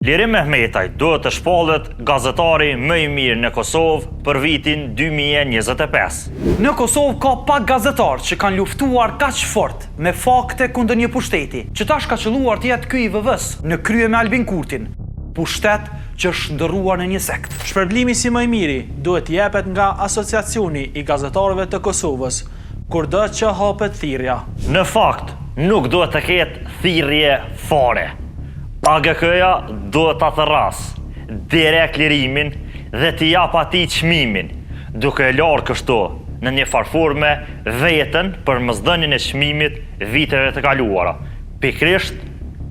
Lirim Mehmetaj duhet të shpallet gazetari më i mirë në Kosovë për vitin 2025. Në Kosovë ka pak gazetarë që kanë luftuar kaq fort me fakte kundër një pushteti, që tash ka qelluar të jetë ky i VV-s në krye me Albin Kurtin, pushtet që është ndërruar në një sekt. Shpërblimi si më i miri duhet jepet nga Asociacioni i Gazetarëve të Kosovës, kurdo që hapet thirrja. Në fakt, nuk duhet të ketë thirrje fare. AGK-ja duhet të thërras direkt lirimin dhe t'i jap atij çmimin, duke e larë kështu në një farforme veten për mosdhënien e çmimit viteve të kaluara, pikërisht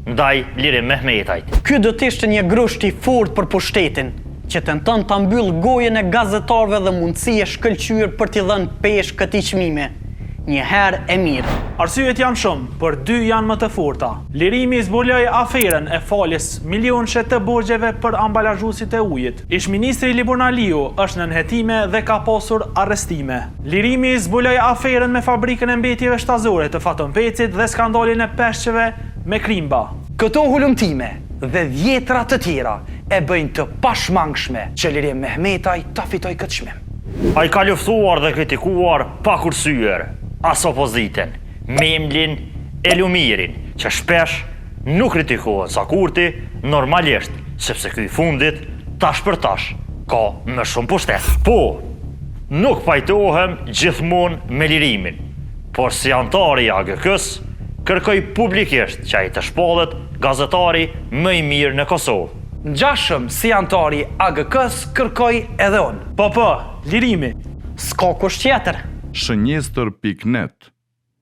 ndaj Lirim Mehmetajt. Ky do të ishte një grusht i fortë për pushtetin, që tenton ta mbyll gojën e gazetarëve dhe mundësi e shkëlqyer për t'i dhënë peshë këtij çmimi. Një herë e mirë. Arsyet janë shumë, por dy janë më të forta. Lirimi zbuloi aferën e faljes milionëshe të borxheve për ambalazhuesit e ujit. Ish-ministri Libor Naliu është në nënhetime dhe ka pasur arrestime. Lirimi zbuloi aferën me fabrikën e mbetjeve shtazore të Faton Pecit dhe skandalin e peshqeve me Krimba. Këto hulumtime dhe dhjetra të tjera e bëjnë të pashmangshme që Lirim Mehmetaj ta fitoj këtë çmim. Ai ka luftuar dhe kritikuar pa kursyer as opozitën, Memlin e Lumirin, që shpesh nuk kritikohet sa Kurti, normalisht, sepse ky i fundit, tash për tash, ka më shumë pushtet. Po, nuk pajtohem gjithmonë me Lirimin, por si antari i AGK-s, kërkoj publikisht që ai të shpallet gazetari më i mirë në Kosovë. Ngjashëm si antari AGK-s kërkoj edhe unë. Po, Lirimi. S'ka kusht tjetër. Shënjestër.net